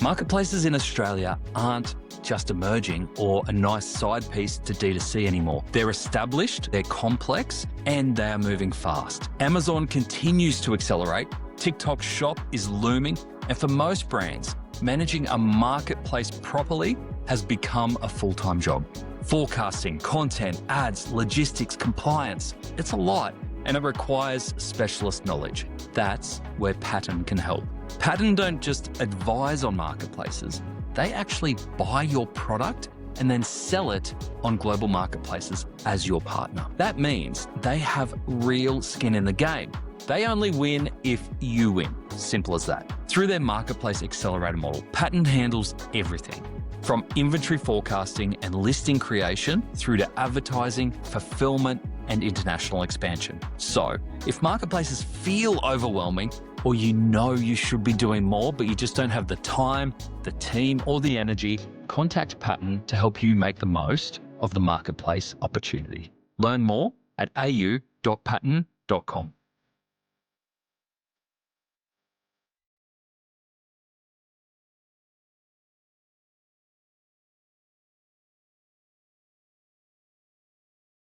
Marketplaces in Australia aren't just emerging or a nice side piece to D2C anymore. They're established, they're complex, and they are moving fast. Amazon continues to accelerate, TikTok Shop is looming, and for most brands, managing a marketplace properly has become a full-time job. Forecasting, content, ads, logistics, compliance, it's a lot, and it requires specialist knowledge. That's where Pattern can help. Pattern don't just advise on marketplaces, they actually buy your product and then sell it on global marketplaces as your partner. That means they have real skin in the game. They only win if you win. Simple as that. Through their marketplace accelerator model, Pattern handles everything from inventory forecasting and listing creation through to advertising, fulfillment, and international expansion. So, if marketplaces feel overwhelming, or you know you should be doing more, but you just don't have the time, the team, or the energy, contact Pattern to help you make the most of the marketplace opportunity. Learn more at au.pattern.com.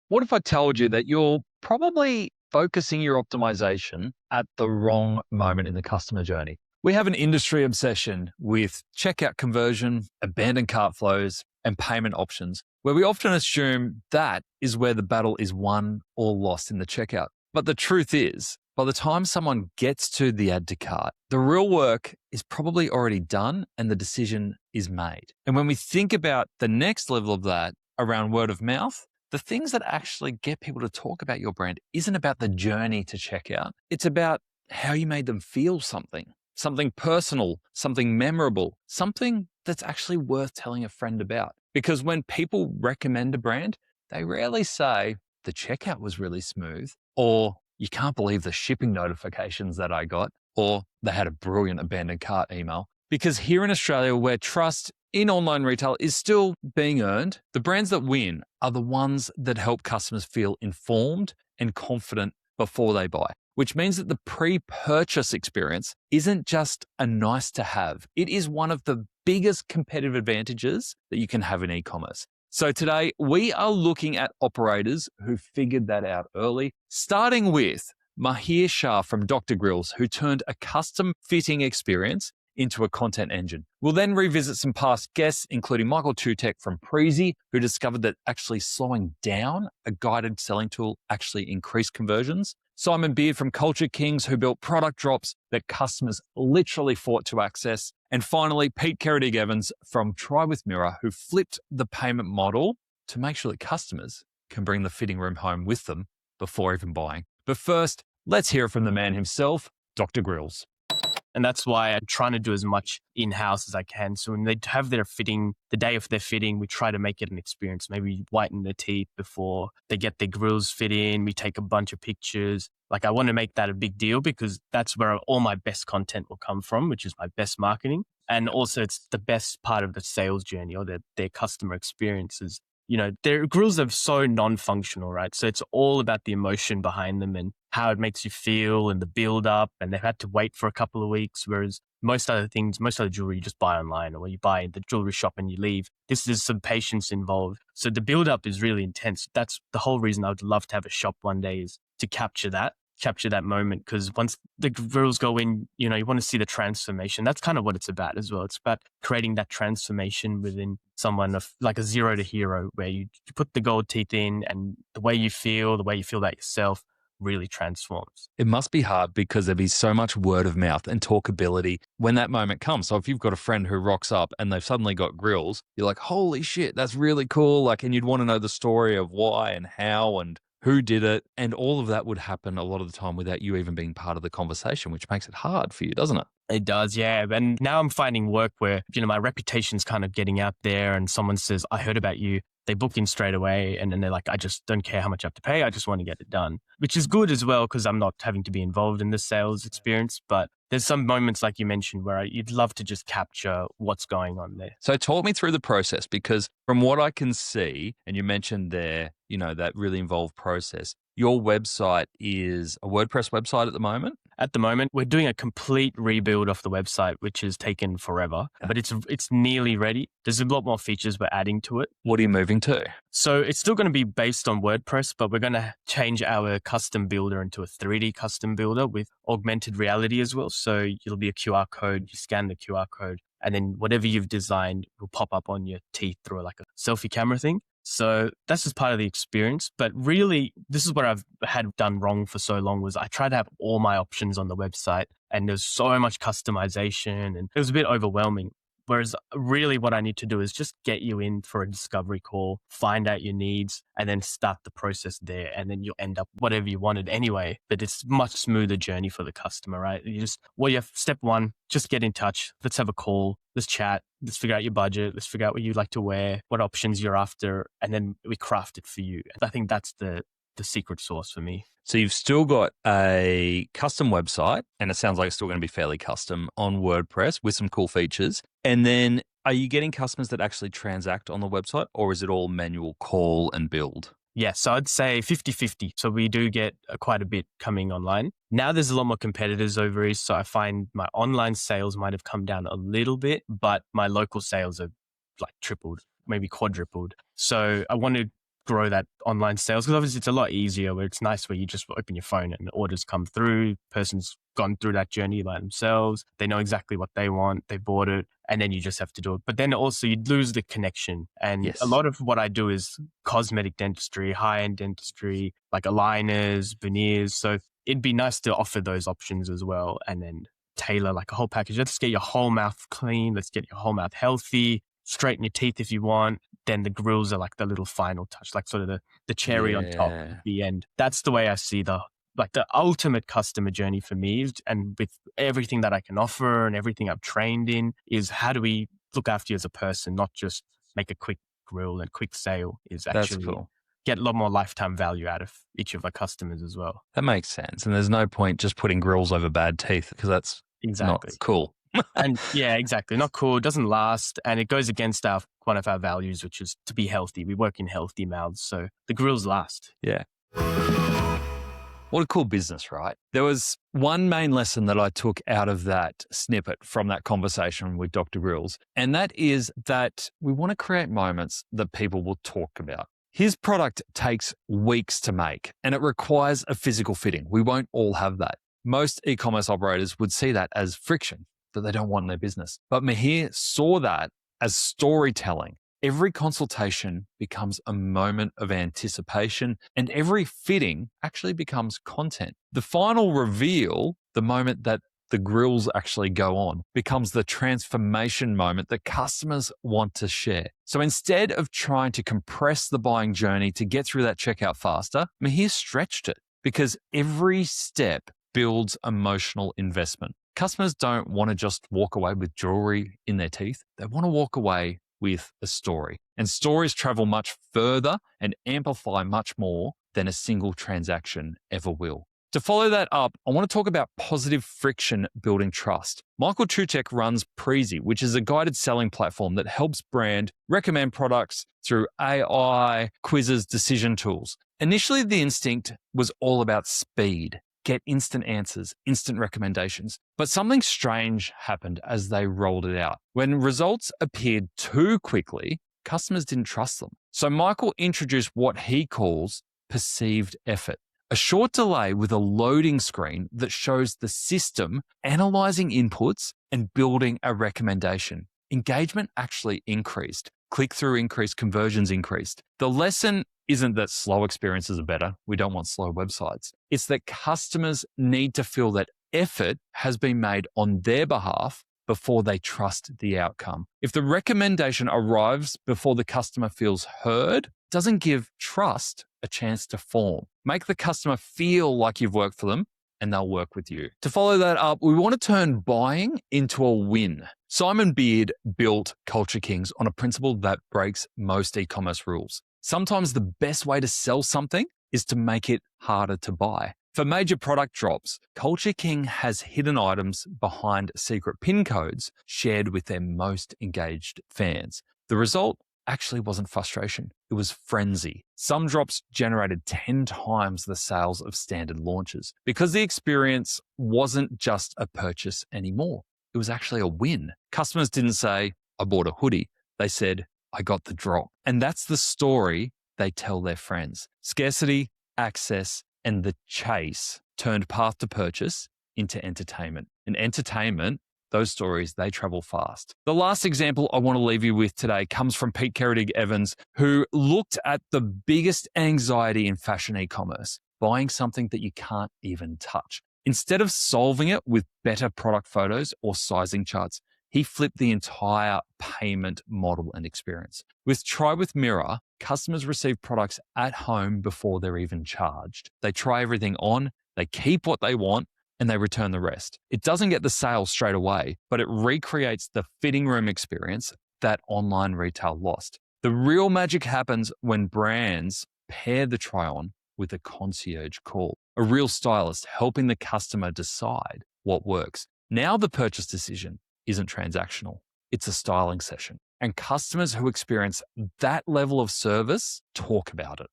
What if I told you that you're probably focusing your optimization at the wrong moment in the customer journey? We have an industry obsession with checkout conversion, abandoned cart flows, and payment options, where we often assume that is where the battle is won or lost in the checkout. But the truth is, by the time someone gets to the add to cart, the real work is probably already done and the decision is made. And when we think about the next level of that around word of mouth, the things that actually get people to talk about your brand isn't about the journey to checkout. It's about how you made them feel something personal, something memorable, something that's actually worth telling a friend about. Because when people recommend a brand, they rarely say the checkout was really smooth, or you can't believe the shipping notifications that I got, or they had a brilliant abandoned cart email. Because here in Australia, where trust in online retail is still being earned, the brands that win are the ones that help customers feel informed and confident before they buy, which means that the pre-purchase experience isn't just a nice to have. It is one of the biggest competitive advantages that you can have in e-commerce. So today we are looking at operators who figured that out early, starting with Maheer Shah from Dr. Grillz, who turned a custom fitting experience into a content engine. We'll then revisit some past guests, including Michael Tutek from Preezy, who discovered that actually slowing down a guided selling tool actually increased conversions. Simon Beard from Culture Kings, who built product drops that customers literally fought to access. And finally, Pete Kerridig-Evans from Try With Mirror, who flipped the payment model to make sure that customers can bring the fitting room home with them before even buying. But first, let's hear from the man himself, Dr. Grillz. And that's why I'm trying to do as much in-house as I can. So when they have their fitting, the day of their fitting, we try to make it an experience. Maybe whiten their teeth before they get their grills fit in. We take a bunch of pictures. Like, I want to make that a big deal because that's where all my best content will come from, which is my best marketing. And also it's the best part of the sales journey or their customer experiences. You know, their grills are so non-functional, right? So it's all about the emotion behind them and how it makes you feel and the build up. And they've had to wait for a couple of weeks, whereas most other jewelry you just buy online or you buy in the jewelry shop and you leave. This is some patience involved. So the build up is really intense. That's the whole reason I would love to have a shop one day, is to capture that moment. Because once the grills go in, you know, you want to see the transformation. That's kind of what it's about as well. It's about creating that transformation within someone, of like a zero to hero, where you put the gold teeth in and the way you feel about yourself really transforms. It must be hard because there'd be so much word of mouth and talkability when that moment comes. So if you've got a friend who rocks up and they've suddenly got grills, you're like, holy shit, that's really cool. Like, and you'd want to know the story of why and how and who did it. And all of that would happen a lot of the time without you even being part of the conversation, which makes it hard for you, doesn't it? It does, yeah. And now I'm finding work where, you know, my reputation's kind of getting out there and someone says, I heard about you. They book in straight away and then they're like, I just don't care how much I have to pay. I just want to get it done, which is good as well because I'm not having to be involved in the sales experience. But there's some moments like you mentioned where you'd love to just capture what's going on there. So talk me through the process, because from what I can see, and you mentioned there, you know, that really involved process, Your website is a WordPress website at the moment? At the moment, we're doing a complete rebuild of the website, which has taken forever, Yeah. but it's nearly ready. There's a lot more features we're adding to it. What are you moving to? So it's still going to be based on WordPress, but we're going to change our custom builder into a 3D custom builder with augmented reality as well. So it'll be a QR code. You scan the QR code, and then whatever you've designed will pop up on your teeth through like a selfie camera thing. So that's just part of the experience. But really, this is what I've had done wrong for so long was I tried to have all my options on the website and there's so much customization and it was a bit overwhelming. Whereas really what I need to do is just get you in for a discovery call, find out your needs, and then start the process there. And then you'll end up whatever you wanted anyway. But it's much smoother journey for the customer, right? You have step one, just get in touch. Let's have a call. Let's chat. Let's figure out your budget. Let's figure out what you like to wear, what options you're after. And then we craft it for you. I think that's the secret sauce for me. So you've still got a custom website, and it sounds like it's still going to be fairly custom on WordPress with some cool features. And then are you getting customers that actually transact on the website, or is it all manual call and build? Yeah, so I'd say 50-50. So we do get quite a bit coming online. Now there's a lot more competitors over here. So I find my online sales might have come down a little bit, but my local sales have like tripled, maybe quadrupled. So I want to grow that online sales because obviously it's a lot easier where it's nice where you just open your phone and the orders come through. Person's gone through that journey by themselves. They know exactly what they want. They bought it and then you just have to do it. But then also you'd lose the connection. And Yes. A lot of what I do is cosmetic dentistry, high-end dentistry, like aligners, veneers. So it'd be nice to offer those options as well and then tailor like a whole package. Let's get your whole mouth clean. Let's get your whole mouth healthy. Straighten your teeth if you want. Then the Grillz are like the little final touch, like sort of the cherry on top at the end. That's the way I see the ultimate customer journey for me. And with everything that I can offer and everything I've trained in is how do we look after you as a person, not just make a quick grill and quick sale is actually That's cool. Get a lot more lifetime value out of each of our customers as well. That makes sense. And there's no point just putting grills over bad teeth because that's not cool. And yeah, exactly. Not cool. It doesn't last. And it goes against one of our values, which is to be healthy. We work in healthy mouths. So the grills last. Yeah. What a cool business, right? There was one main lesson that I took out of that snippet from that conversation with Dr. Grillz, and that is that we want to create moments that people will talk about. His product takes weeks to make, and it requires a physical fitting. We won't all have that. Most e-commerce operators would see that as friction that they don't want in their business. But Maheer saw that as storytelling. Every consultation becomes a moment of anticipation and every fitting actually becomes content. The final reveal, the moment that the grills actually go on, becomes the transformation moment that customers want to share. So instead of trying to compress the buying journey to get through that checkout faster, Maheer stretched it because every step builds emotional investment. Customers don't want to just walk away with jewelry in their teeth. They want to walk away with a story. And stories travel much further and amplify much more than a single transaction ever will. To follow that up, I want to talk about positive friction building trust. Michael Chutek runs Preezy, which is a guided selling platform that helps brand recommend products through AI, quizzes, decision tools. Initially, the instinct was all about speed. Get instant answers, instant recommendations. But something strange happened as they rolled it out. When results appeared too quickly, customers didn't trust them. So Michael introduced what he calls perceived effort, a short delay with a loading screen that shows the system analyzing inputs and building a recommendation. Engagement actually increased. Click-through increased, conversions increased. The lesson isn't that slow experiences are better. We don't want slow websites. It's that customers need to feel that effort has been made on their behalf before they trust the outcome. If the recommendation arrives before the customer feels heard, it doesn't give trust a chance to form. Make the customer feel like you've worked for them and they'll work with you. To follow that up, we want to turn buying into a win. Simon Beard built Culture Kings on a principle that breaks most e-commerce rules. Sometimes the best way to sell something is to make it harder to buy. For major product drops, Culture King has hidden items behind secret pin codes shared with their most engaged fans. The result? actually wasn't frustration. It was frenzy. Some drops generated 10 times the sales of standard launches because the experience wasn't just a purchase anymore. It was actually a win. Customers didn't say, I bought a hoodie. They said, I got the drop. And that's the story they tell their friends. Scarcity, access, and the chase turned path to purchase into entertainment. And entertainment, those stories, they travel fast. The last example I want to leave you with today comes from Pete Kerridig-Evans, who looked at the biggest anxiety in fashion e-commerce, buying something that you can't even touch. Instead of solving it with better product photos or sizing charts, he flipped the entire payment model and experience. With Try with Mirror, customers receive products at home before they're even charged. They try everything on, they keep what they want, and they return the rest. It doesn't get the sale straight away, but it recreates the fitting room experience that online retail lost. The real magic happens when brands pair the try-on with a concierge call, a real stylist helping the customer decide what works. Now the purchase decision isn't transactional, it's a styling session. And customers who experience that level of service talk about it,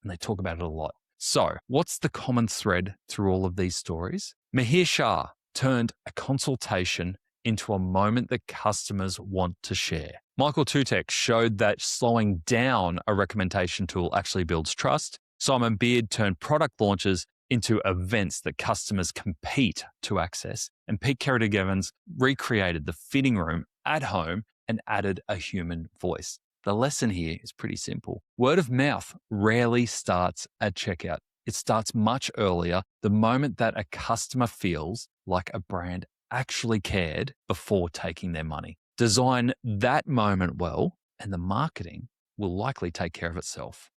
and they talk about it a lot. So, what's the common thread through all of these stories? Maheer Shah turned a consultation into a moment that customers want to share. Michael Tutek showed that slowing down a recommendation tool actually builds trust. Simon Beard turned product launches into events that customers compete to access. And Pete Kerridig-Evans recreated the fitting room at home and added a human voice. The lesson here is pretty simple. Word of mouth rarely starts at checkout. It starts much earlier, the moment that a customer feels like a brand actually cared before taking their money. Design that moment well, and the marketing will likely take care of itself.